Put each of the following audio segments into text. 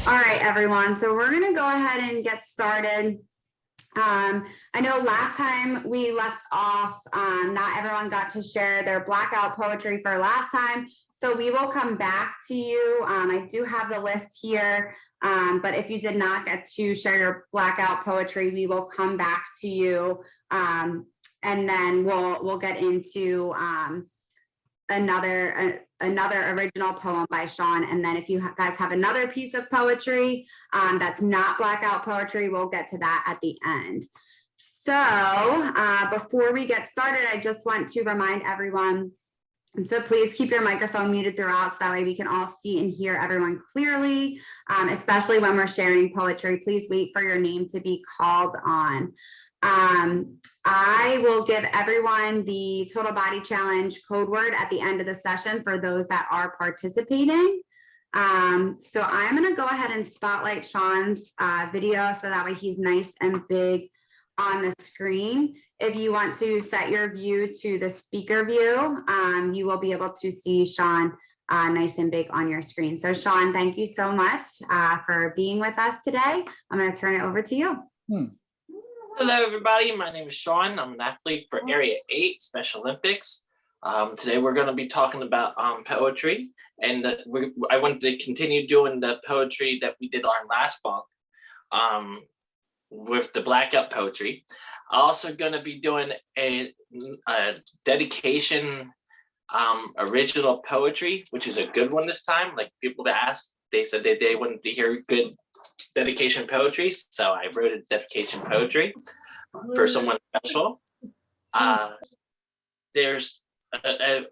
All right, everyone. So we're going to go ahead and get started. I know last time we left off, not everyone got to share their blackout poetry for last time. So we will come back to you. I do have the list here, but if you did not get to share your blackout poetry, we will come back to you, and then we'll get into another original poem by Shawn. And then if you guys have another piece of poetry that's not blackout poetry, we'll get to that at the end. So before we get started, I just want to remind everyone, so please keep your microphone muted throughout, so that way we can all see and hear everyone clearly, especially when we're sharing poetry. Please wait for your name to be called on. I will give everyone the total body challenge code word at the end of the session for those that are participating. So I'm going to go ahead and spotlight Shawn's video, so that way he's nice and big on the screen. If you want to set your view to the speaker view, you will be able to see Shawn nice and big on your screen. So Shawn, thank you so much for being with us today. I'm going to turn it over to you. Hello, everybody. My name is Shawn. I'm an athlete for Area 8 Special Olympics. Today, we're going to be talking about poetry. And I want to continue doing the poetry that we did on last month with the blackout poetry. I'm also going to be doing a dedication original poetry, which is a good one this time. Like people that asked, they said that they wanted to hear good dedication poetry, so I wrote a dedication poetry for someone special. There's,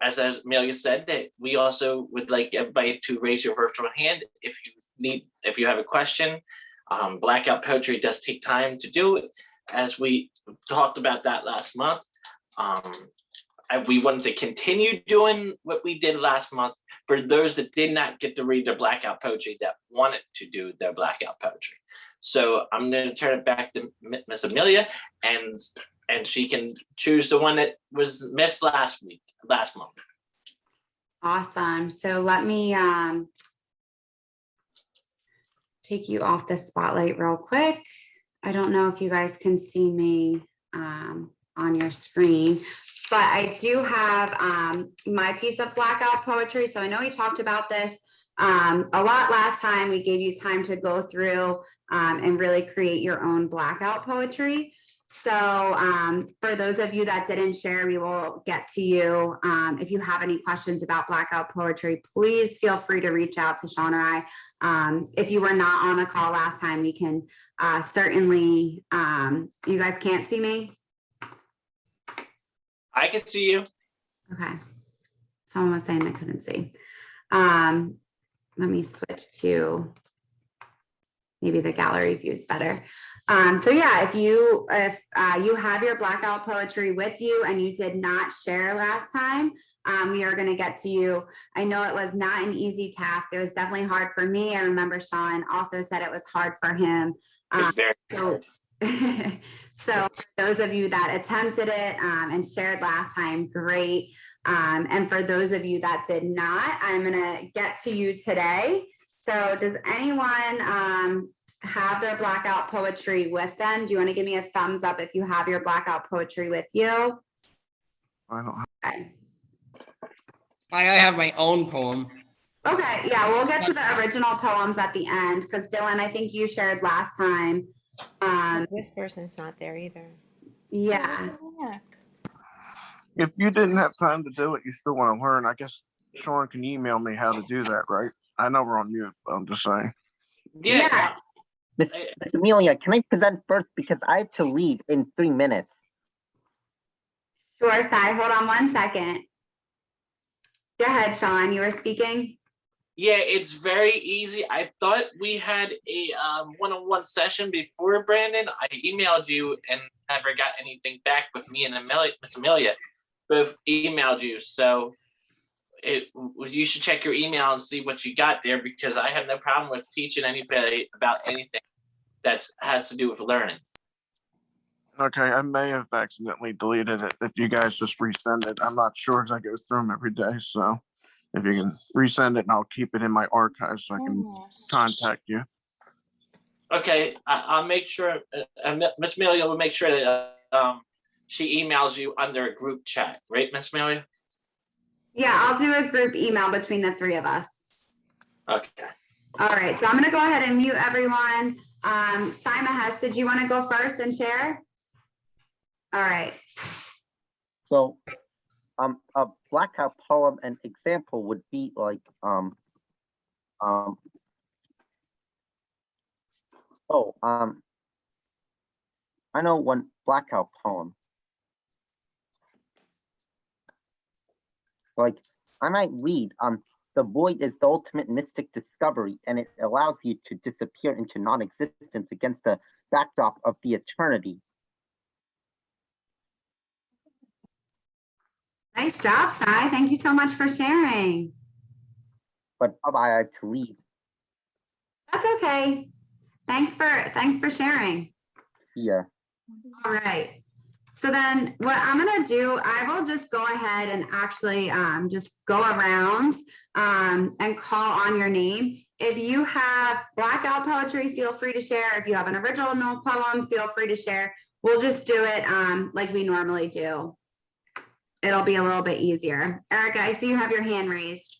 as Amelia said, that we also would like everybody to raise your virtual hand if you have a question. Blackout poetry does take time to do, as we talked about that last month. We wanted to continue doing what we did last month for those that did not get to read their blackout poetry that wanted to do their blackout poetry. So I'm going to turn it back to Miss Amelia, and she can choose the one that was missed last month. Awesome. So let me take you off the spotlight real quick. I don't know if you guys can see me on your screen, but I do have my piece of blackout poetry. So I know we talked about this a lot last time. We gave you time to go through and really create your own blackout poetry. So for those of you that didn't share, we will get to you. If you have any questions about blackout poetry, please feel free to reach out to Shawn or I. If you were not on the call last time, we can certainly, you guys can't see me? I can see you. Okay. Someone was saying they couldn't see. Let me switch to maybe the gallery view is better. So yeah, if you have your blackout poetry with you and you did not share last time, we are going to get to you. I know it was not an easy task. It was definitely hard for me. I remember Shawn also said it was hard for him. It was very hard. So those of you that attempted it and shared last time, great. And for those of you that did not, I'm going to get to you today. So does anyone have their blackout poetry with them? Do you want to give me a thumbs up if you have your blackout poetry with you? I don't have. Okay. I have my own poem. Okay, yeah, we'll get to the original poems at the end, because Dylan, I think you shared last time. This person's not there either. Yeah. If you didn't have time to do it, you still want to learn, I guess Shawn can email me how to do that, right? I know we're on mute, but I'm just saying. Yeah. Miss Amelia, can I present first because I have to leave in 3 minutes? Sure, Sai. Hold on one second. Go ahead, Shawn. You were speaking. Yeah, it's very easy. I thought we had a one-on-one session before, Brandon. I emailed you and never got anything back with me and Miss Amelia. Both emailed you, so you should check your email and see what you got there, because I have no problem with teaching anybody about anything that has to do with learning. Okay, I may have accidentally deleted it. If you guys just resend it, I'm not sure as I go through them every day. So if you can resend it, and I'll keep it in my archives so I can contact you. Okay, I'll make sure, Miss Amelia will make sure that she emails you under a group chat, right, Miss Amelia? Yeah, I'll do a group email between the three of us. Okay. All right, so I'm gonna go ahead and mute everyone. Simahesh, did you want to go first and share? All right. So, a blackout poem and example would be like, I know one blackout poem. Like, I might read, the void is the ultimate mystic discovery, and it allows you to disappear into non-existence against the backdrop of the eternity. Nice job, Sai. Thank you so much for sharing. But bye-bye, I have to leave. That's okay. Thanks for sharing. Yeah. All right. So then what I'm going to do, I will just go ahead and actually just go around and call on your name. If you have blackout poetry, feel free to share. If you have an original poem, feel free to share. We'll just do it like we normally do. It'll be a little bit easier. Erica, I see you have your hand raised.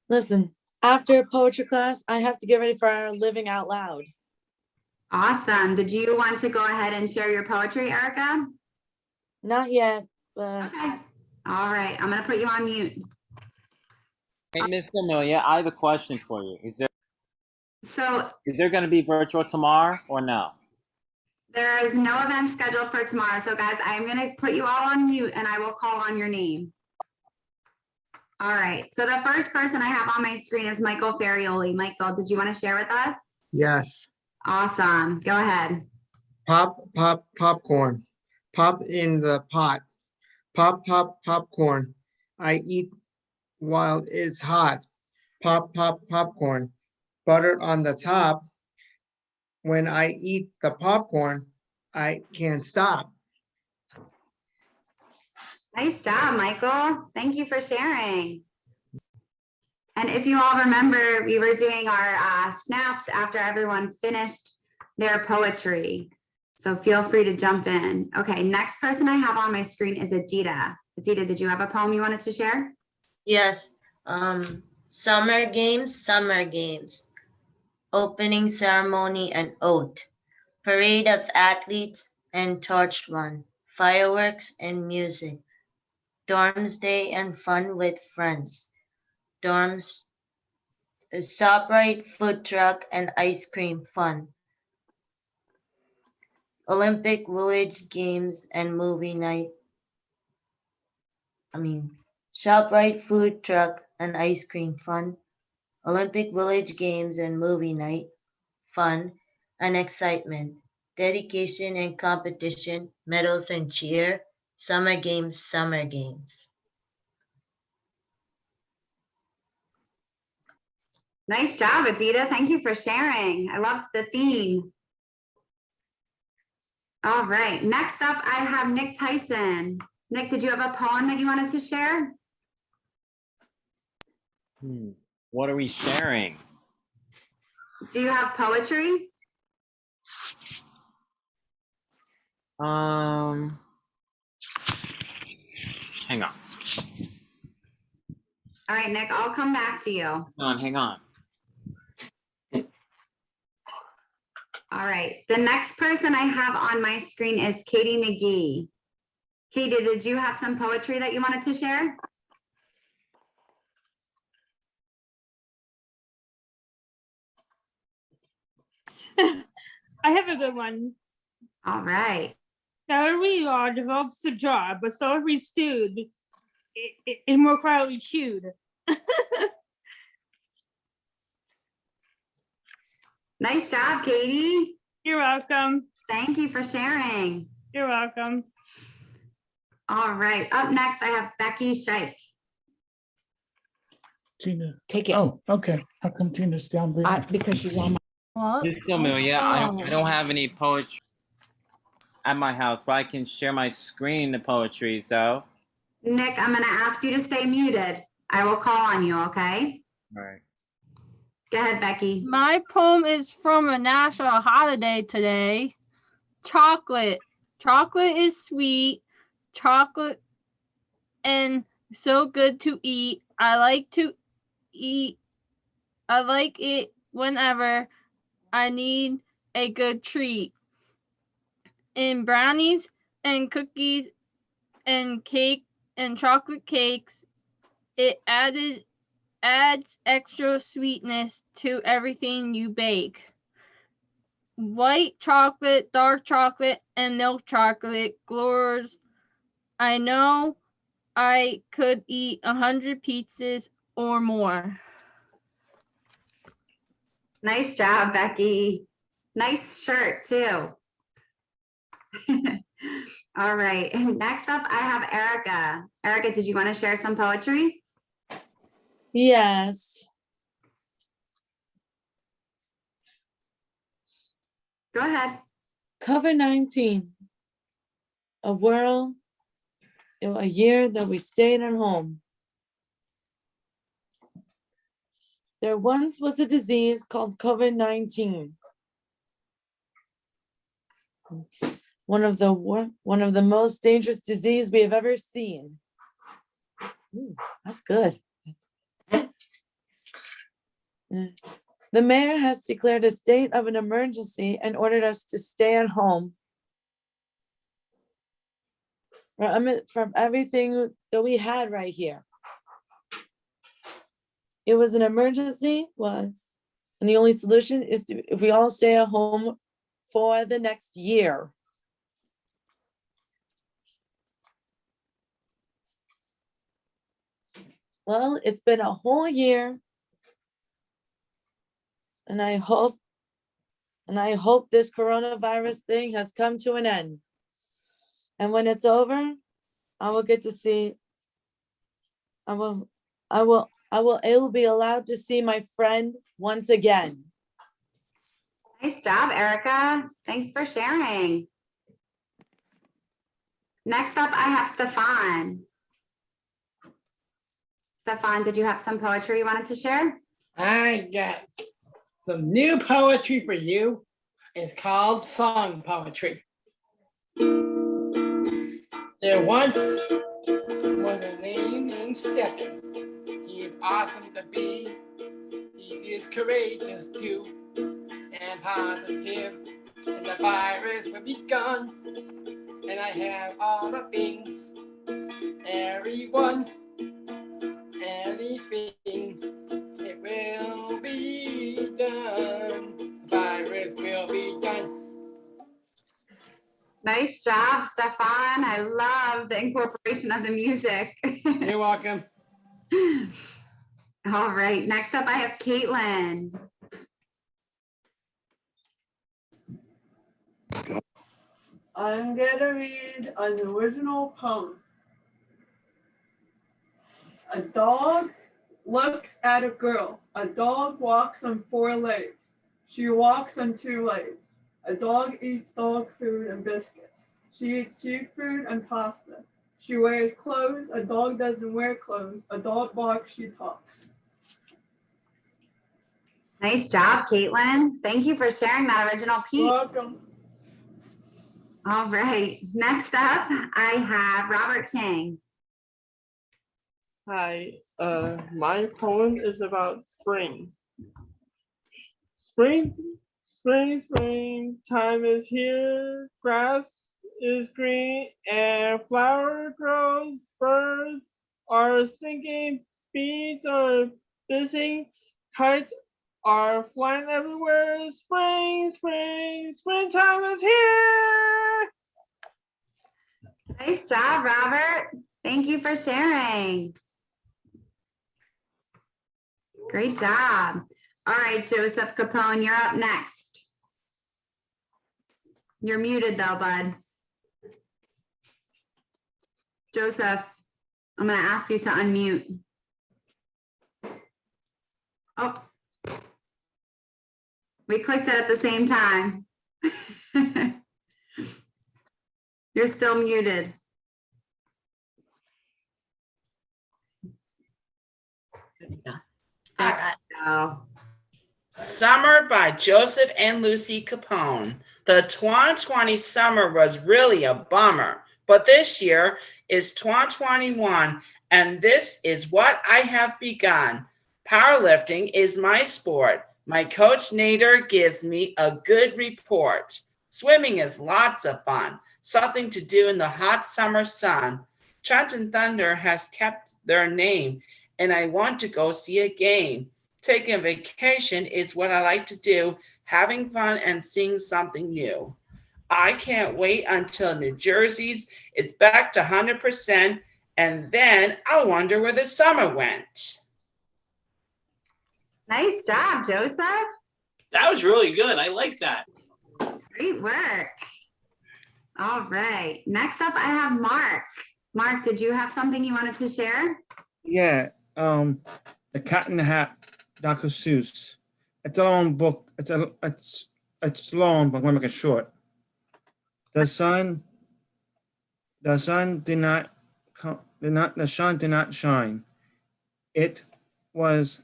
Listen, after poetry class, I have to get ready for our living out loud. Awesome. Did you want to go ahead and share your poetry, Erica? Not yet, but Okay. All right. I'm going to put you on mute. Hey, Miss Amelia, I have a question for you. Is So there going to be virtual tomorrow or no? there is no event scheduled for tomorrow. So guys, I'm going to put you all on mute and I will call on your name. All right. So the first person I have on my screen is Michael Ferrioli. Michael, did you want to share with us? Yes. Awesome. Go ahead. Popcorn. Pop in the pot. Popcorn. I eat while it's hot. Popcorn. Butter on the top. When I eat the popcorn, I can't stop. Nice job, Michael. Thank you for sharing. And if you all remember, we were doing our snaps after everyone finished their poetry. So feel free to jump in. Okay, next person I have on my screen is Adita. Adita, did you have a poem you wanted to share? Yes. Summer games. Opening ceremony and oath. Parade of athletes and torch run. Fireworks and music. Dorms day and fun with friends. Dorms, SOPRite food truck and ice cream fun. Olympic Village games and movie night. SOPRite food truck and ice cream fun. Olympic Village games and movie night. Fun and excitement. Dedication and competition. Medals and cheer. Summer games. Nice job, Adita. Thank you for sharing. I loved the theme. All right, next up, I have Nick Tyson. Nick, did you have a poem that you wanted to share? What are we sharing? Do you have poetry? Hang on. All right, Nick, I'll come back to you. Hang on. All right, the next person I have on my screen is Katie McGee. Katie, did you have some poetry that you wanted to share? I have a good one. All right. Celery raw develops the jar, but celery stewed is more quietly chewed. Nice job, Katie. You're welcome. Thank you for sharing. You're welcome. All right, up next I have Becky Scheich. Tina. Take it. Oh, okay. How come Tina's down there? Because she's on my. Miss Amelia, I don't have any poetry at my house, but I can share my screen, the poetry, so. Nick, I'm gonna ask you to stay muted. I will call on you, okay? All right. Go ahead, Becky. My poem is from a national holiday today. Chocolate. Chocolate is sweet. Chocolate and so good to eat. I like to eat. I like it whenever I need a good treat. In brownies and cookies and cake and chocolate cakes, it adds extra sweetness to everything you bake. White chocolate, dark chocolate, and milk chocolate glows. I know I could eat 100 pizzas or more. Nice job, Becky. Nice shirt too. All right, next up I have Erica. Erica, did you want to share some poetry? Yes. Go ahead. COVID-19, a year that we stayed at home. There once was a disease called COVID-19. One of the most dangerous disease we have ever seen. Ooh, that's good. The mayor has declared a state of an emergency and ordered us to stay at home from everything that we had right here. It was an emergency, and the only solution is if we all stay at home for the next year. Well, it's been a whole year, and I hope this coronavirus thing has come to an end. And when it's over, I will get to see, I will be allowed to see my friend once again. Nice job, Erica. Thanks for sharing. Next up, I have Stefan. Stefan, did you have some poetry you wanted to share? I got some new poetry for you. It's called song poetry. There once was a man named Stefan. He is awesome to be. He is courageous too and positive. And the virus will be gone. And I have all the things. Everyone, anything, it will be done. The virus will be done. Nice job, Stefan. I love the incorporation of the music. You're welcome. All right, next up I have Caitlin. I'm gonna read an original poem. A dog looks at a girl. A dog walks on 4 legs. She walks on 2 legs. A dog eats dog food and biscuits. She eats seafood and pasta. She wears clothes. A dog doesn't wear clothes. A dog barks, she talks. Nice job, Caitlin. Thank you for sharing that original piece. You're welcome. All right, next up, I have Robert Chang. Hi, my poem is about spring. Spring, spring, spring, time is here. Grass is green and flower grows. Birds are singing, bees are buzzing, kites are flying everywhere. Spring, spring, springtime is here. Nice job, Robert. Thank you for sharing. Great job. All right, Joseph Capone, you're up next. You're muted though, bud. Joseph, I'm going to ask you to unmute. Oh, we clicked it at the same time. You're still muted. All right. Oh. Summer by Joseph and Lucy Capone. The 2020 summer was really a bummer, but this year is 2021, and this is what I have begun. Powerlifting is my sport. My coach Nader gives me a good report. Swimming is lots of fun, something to do in the hot summer sun. Trenton Thunder has kept their name, and I want to go see a game. Taking a vacation is what I like to do, having fun and seeing something new. I can't wait until New Jersey's is back to 100%, and then I'll wonder where the summer went. Nice job, Joseph. That was really good. I like that. Great work. All right. Next up, I have Mark. Mark, did you have something you wanted to share? Yeah, The Cat in the Hat, Dr. Seuss. It's a long book. It's long, but I'm gonna make it short. The sun did not shine. It was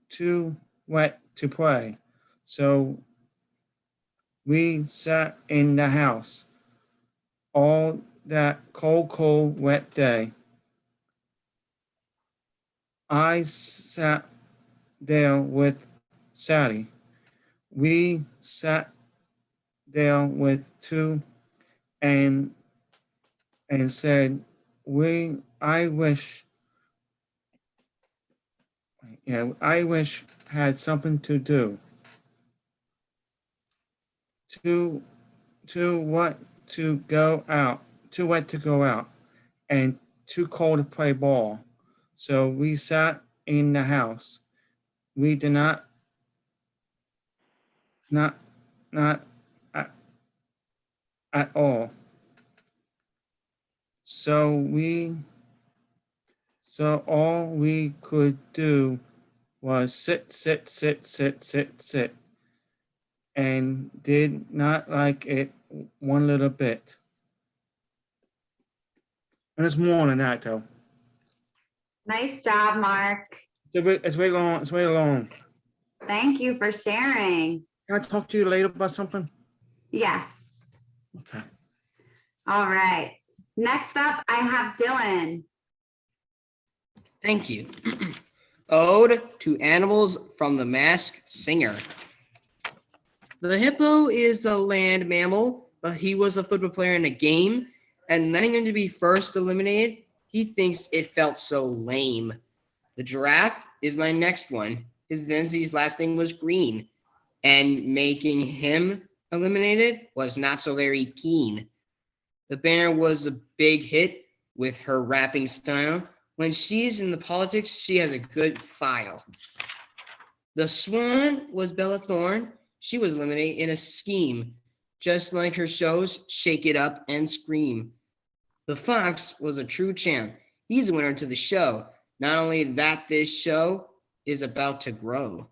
too wet to play. So we sat in the house all that cold, wet day. I sat there with Sally. We sat there with two and said, I wish had something to do. Too wet to go out, and too cold to play ball. So we sat in the house. We did not at all. So all we could do was sit, and did not like it one little bit. And it's more than that, though. Nice job, Mark. It's way long. Thank you for sharing. Can I talk to you later about something? Yes. Okay. All right. Next up, I have Dylan. Thank you. Ode to Animals from the Masked Singer. The hippo is a land mammal, but he was a football player in a game, and letting him to be first eliminated, he thinks it felt so lame. The giraffe is my next one. His Nancy's last name was Green, and making him eliminated was not so very keen. The bear was a big hit with her rapping style. When she's in the politics, she has a good file. The swan was Bella Thorne. She was eliminated in a scheme, just like her shows Shake It Up and Scream. The fox was a true champ. He's a winner to the show. Not only that, this show is about to grow.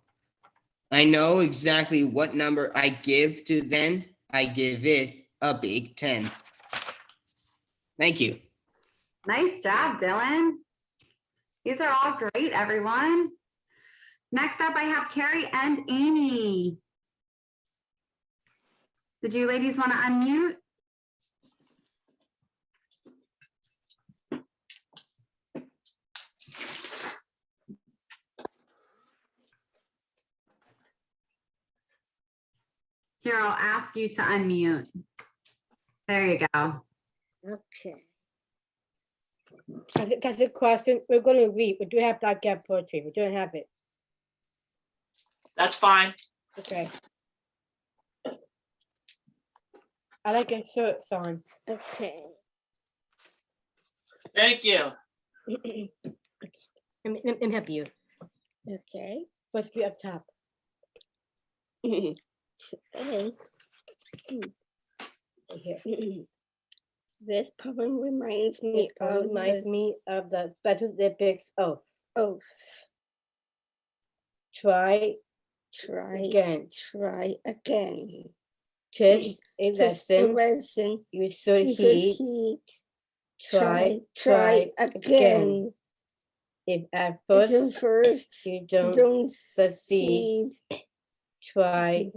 I know exactly what number I give to then. I give it a big 10. Thank you. Nice job, Dylan. These are all great, everyone. Next up, I have Carrie and Amy. Did you ladies want to unmute? Here, I'll ask you to unmute. There you go. Okay. That's a question. We're going to read. We do have Black Gap poetry. We don't have it. That's fine. Okay. I like your shirt, Shawn. Okay. Thank you. Okay. Let me help you. Okay. What's the up top? Okay. Here. This poem reminds me of the Special Olympics oath. Try again. Tis a lesson you should heed. Try again. If at first you don't succeed, Try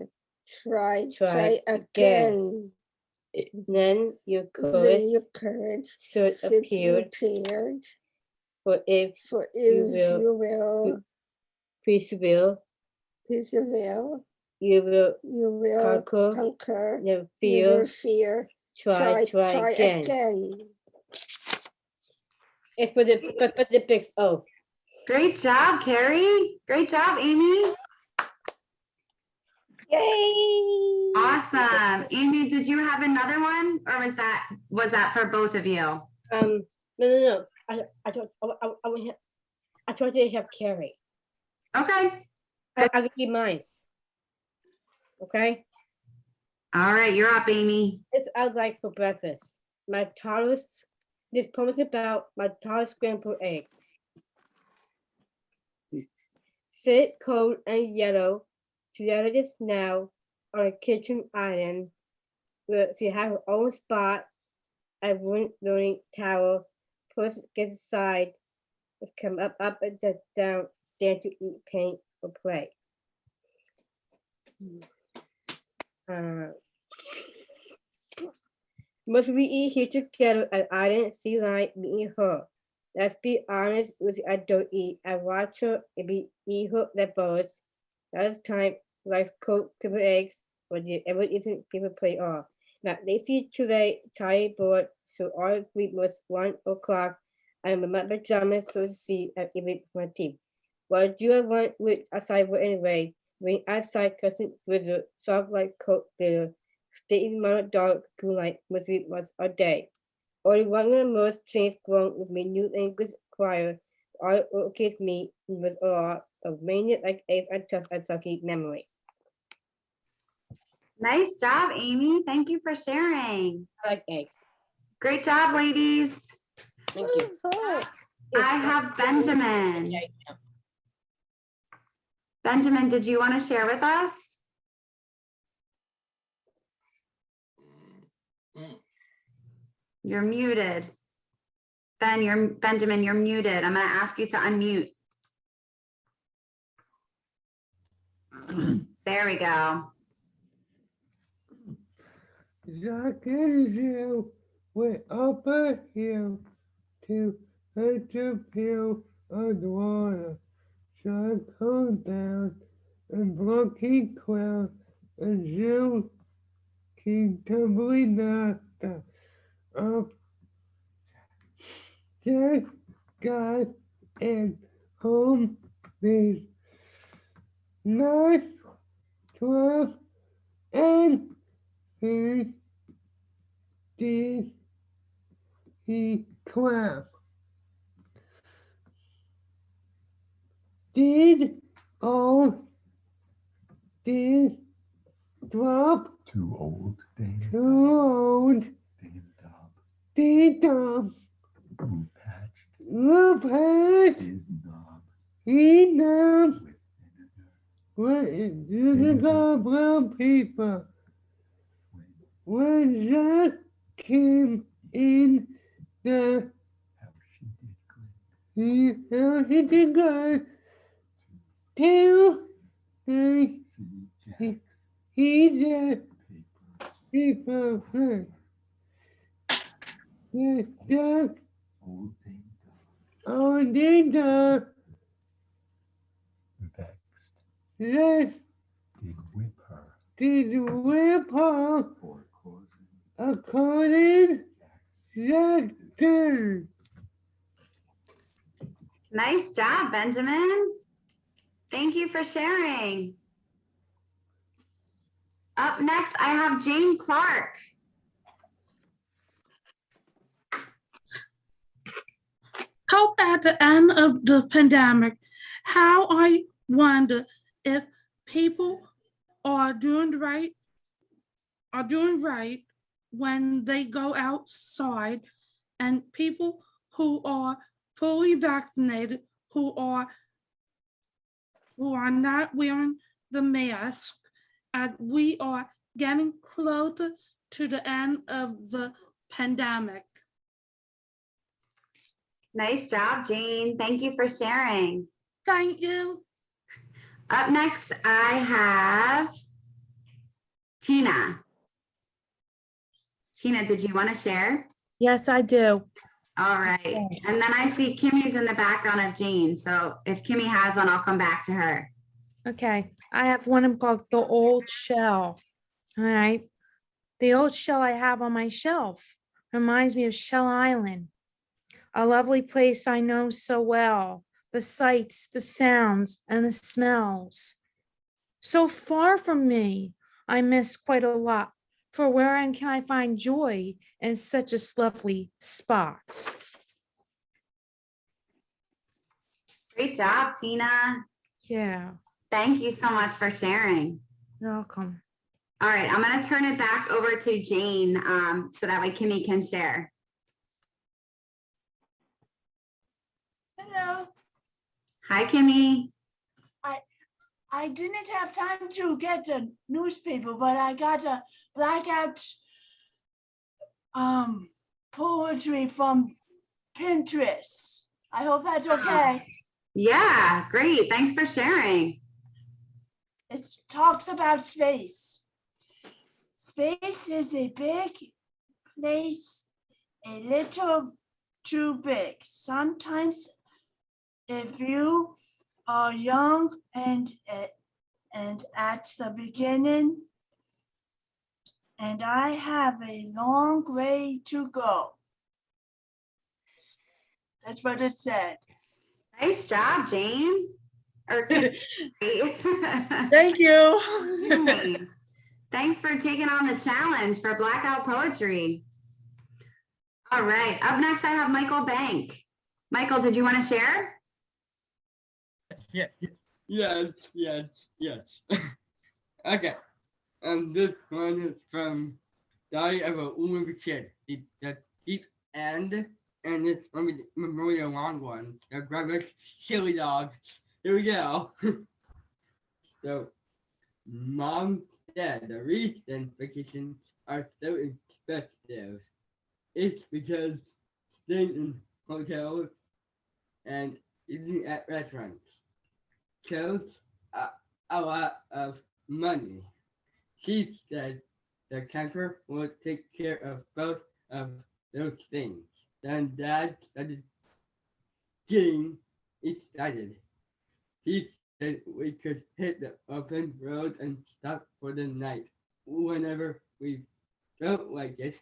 Try again. Then your Then your courage courage should appear. For if you will persevere, you will conquer the fear. Try again. It's for the Pacifics. Oh, Great job, Carrie. Great job, Amy. Yay! Awesome. Amy, did you have another one, or was that for both of you? No. I thought they have Carrie. Okay. I'll give you mine. Okay. All right, you're up, Amy. It's I like for breakfast. This poem is about my toddler's scrambled eggs. Sit cold and yellow, together just now on a kitchen island, where she has her own spot, a wooden learning tower, first get aside, come up and down, to eat, paint, or play. Must we eat here together as I didn't see like meeting her? Let's be honest, I don't eat. I watch her and eat her leftovers. Last time, rice cooked scrambled eggs, or did ever eaten people play off. Not lazy today, tired, bored, so all we was 1 o'clock. I'm in my pajamas to see and even my team. What do I want with outside work anyway? When outside cousin wizard, soft like coat glitter, stay in my dog, cool like must be once a day. Only one of the most things grown with me new English choir. All okay me was a lot of mania like eggs and trust and sucky memory. Nice job, Amy. Thank you for sharing. I like eggs. Great job, ladies. Thank you. I have Benjamin. Benjamin, did you want to share with us? You're muted. Benjamin, you're muted. I'm going to ask you to unmute. There we go. Jack and Jill went up a hill to fetch a pail of water. Jack came down and Blocky quailed, and Jill came tumbling after. Jack got in home with 9, 12, and 3. Did he clap? Did all this drop? Too old, Dame. Too old. Dame Dob. Dame Dob. Blue patched. Blue patched. His knob. He knob. With vinegar. What is the brown paper? When Jack came in the how she did good. Till he said paper first. Yes, Jack. Old Dame Dob. Vexed. Yes. Did whip her. Did whip her. For causing. According Jackson. Nice job, Benjamin. Thank you for sharing. Up next, I have Jane Clark. Hope at the end of the pandemic, how I wonder if people are doing right when they go outside, and people who are fully vaccinated who are not wearing the mask, and we are getting closer to the end of the pandemic. Nice job, Jane. Thank you for sharing. Thank you. Up next, I have Tina. Tina, did you want to share? Yes, I do. All right. And then I see Kimmy's in the background of Jane. So if Kimmy has one, I'll come back to her. Okay. I have one called The Old Shell. All right. The old shell I have on my shelf reminds me of Shell Island, a lovely place I know so well. The sights, the sounds, and the smells. So far from me, I miss quite a lot. For wherein can I find joy in such a lovely spot? Great job, Tina. Yeah, Thank you so much for sharing. you're welcome. All right, I'm going to turn it back over to Jane so that way Kimmy can share. Hello. Hi, Kimmy. I didn't have time to get a newspaper, but I got a blackout poetry from Pinterest. I hope that's okay. Yeah, great. Thanks for sharing. It talks about space. Space is a big place, a little too big. Sometimes if you are young and at the beginning, and I have a long way to go. That's what it said. Nice job, Jane. Thank you. Jane, thanks for taking on the challenge for Blackout Poetry. All right, up next I have Michael Bank. Michael, did you want to share? Yes. Okay. This one is from Diary of a Olympic Kid. The deep end, and it's really a long one. The graphics, chili dogs. Here we go. So, Mom said the reason vacations are so expensive. It's because staying in hotels and eating at restaurants costs a lot of money. She said the camper will take care of both of those things. Then Dad started getting excited. He said we could hit the open road and stop for the night whenever we felt like it,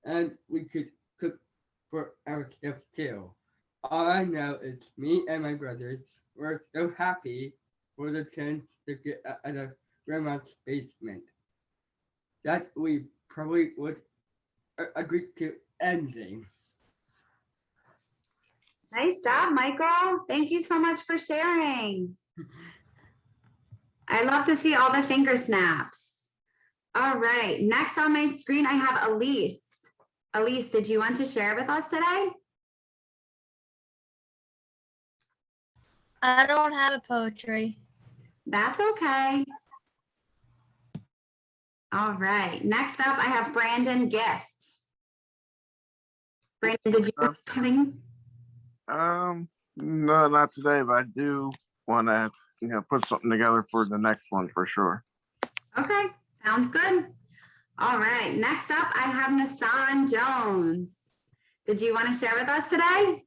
and we could cook for ourselves too. All I know is me and my brothers were so happy for the chance to get out of Grandma's basement that we probably would agree to anything. Nice job, Michael. Thank you so much for sharing. I love to see all the finger snaps. All right, next on my screen, I have Elise. Elise, did you want to share with us today? I don't have a poetry. That's okay. All right, next up, I have Brandon Gift. Brandon, did you have something? No, not today, but I do want to, put something together for the next one for sure. Okay, sounds good. All right, next up, I have Nassan Jones. Did you want to share with us today?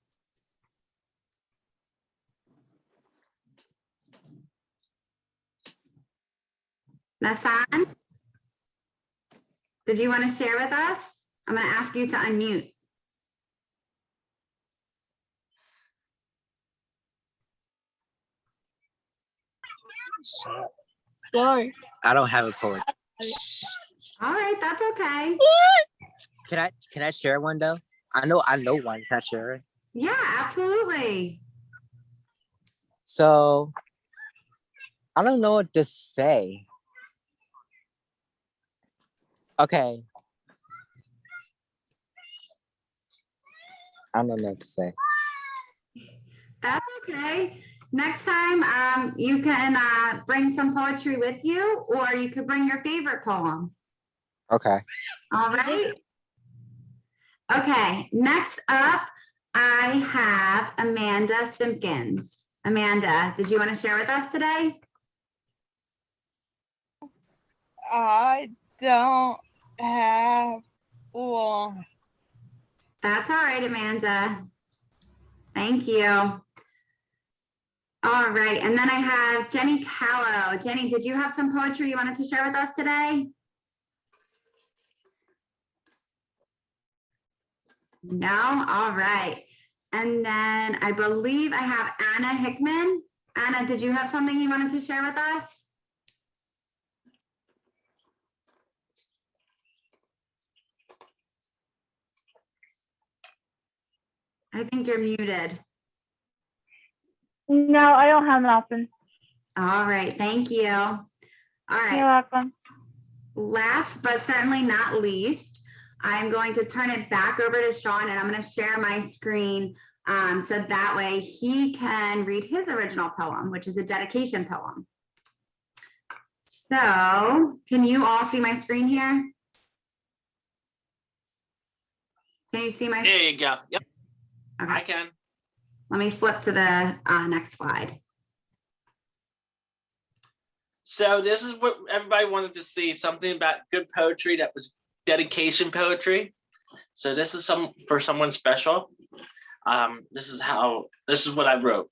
Nassan, did you want to share with us? I'm going to ask you to unmute. Sorry. I don't have a poetry. All right, that's okay. Can I share one though? I know one. Can I share it? Yeah, absolutely. So I don't know what to say. Okay. I don't know what to say. That's okay. Next time, you can bring some poetry with you, or you could bring your favorite poem. Okay. All right. Okay, next up, I have Amanda Simpkins. Amanda, did you want to share with us today? I don't have one. That's all right, Amanda. Thank you. All right, and then I have Jenny Callow. Jenny, did you have some poetry you wanted to share with us today? No? All right. And then I believe I have Anna Hickman. Anna, did you have something you wanted to share with us? I think you're muted. No, I don't have nothing. All right, thank you. All right. You're welcome. Last but certainly not least, I'm going to turn it back over to Shawn, and I'm going to share my screen so that way he can read his original poem, which is a dedication poem. So can you all see my screen here? Can you see my There you go. Yep. Okay. I can. Let me flip to the next slide. So this is what everybody wanted to see, something about good poetry that was dedication poetry. So this is for someone special. This is what I wrote.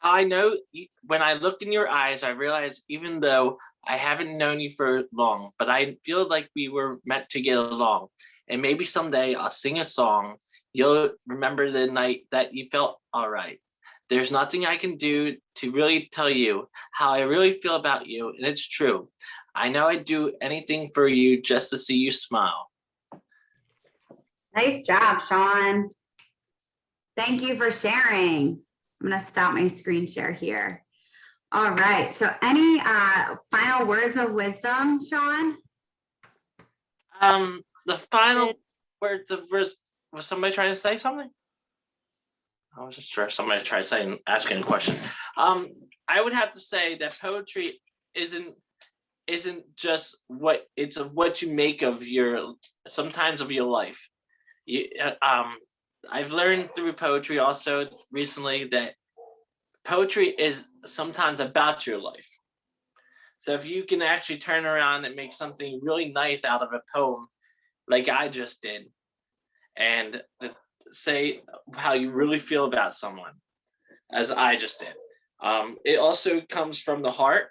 I know when I look in your eyes, I realize even though I haven't known you for long, but I feel like we were meant to get along. And maybe someday I'll sing a song. You'll remember the night that you felt all right. There's nothing I can do to really tell you how I really feel about you, and it's true. I know I'd do anything for you just to see you smile. Nice job, Shawn. Thank you for sharing. I'm going to stop my screen share here. All right. So any final words of wisdom, Shawn? The final words of was somebody trying to say something? I was just sure somebody tried to say and asking a question. I would have to say that poetry isn't just what you make of sometimes of your life. I've learned through poetry also recently that poetry is sometimes about your life. So if you can actually turn around and make something really nice out of a poem, like I just did, and say how you really feel about someone, as I just did. It also comes from the heart.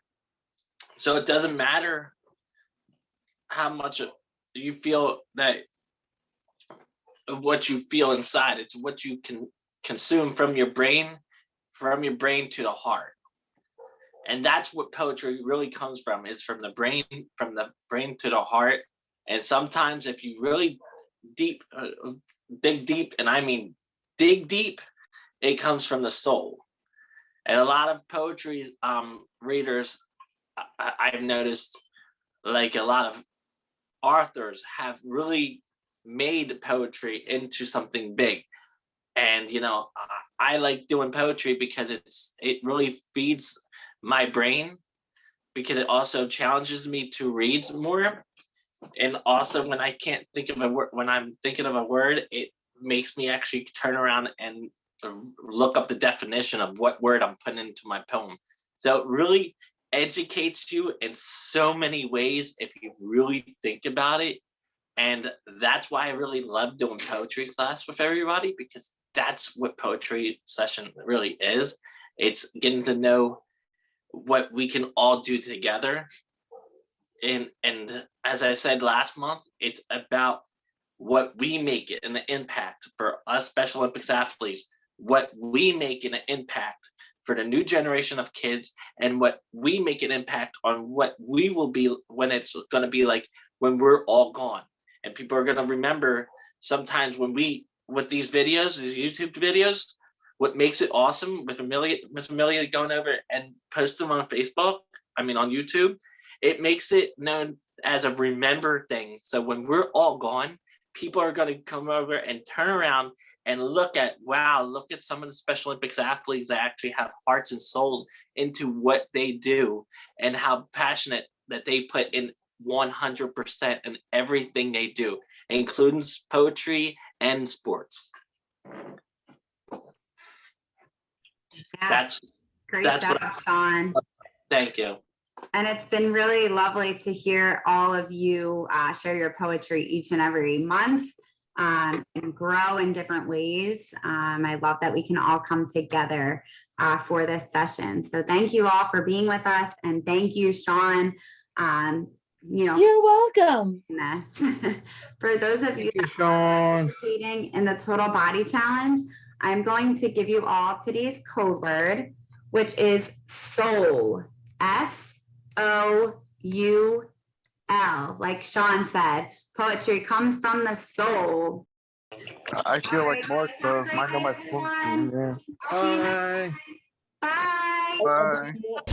So it doesn't matter how much you feel what you feel inside. It's what you can consume from your brain to the heart. And that's what poetry really comes from, is from the brain to the heart. And sometimes if you really dig deep, and I mean dig deep, it comes from the soul. And a lot of poetry readers, I've noticed, like a lot of authors have really made poetry into something big. And I like doing poetry because it really feeds my brain, because it also challenges me to read more. And also when I can't think of a word, when I'm thinking of a word, it makes me actually turn around and look up the definition of what word I'm putting into my poem. So it really educates you in so many ways if you really think about it. And that's why I really love doing poetry class with everybody, because that's what poetry session really is. It's getting to know what we can all do together. And as I said last month, it's about what we make it and the impact for us Special Olympics athletes, what we make an impact for the new generation of kids, and what we make an impact on what we will be when it's going to be like when we're all gone. And people are going to remember sometimes with these videos, these YouTube videos, what makes it awesome with Miss Amelia going over and posting them on Facebook, on YouTube, it makes it known as a remember thing. So when we're all gone, people are going to come over and turn around and look at some of the Special Olympics athletes that actually have hearts and souls into what they do, and how passionate that they put in 100% in everything they do, including poetry and sports. That's great job, Shawn. Thank you. And it's been really lovely to hear all of you share your poetry each and every month and grow in different ways. I love that we can all come together for this session. So thank you all for being with us, and thank you, Shawn. You're welcome. For those of you participating in the Total Body Challenge, I'm going to give you all today's code word, which is SOUL. SOUL. Like Shawn said, poetry comes from the soul. I feel like Mark does. I know my swim team. Yeah. Bye. Bye. Bye.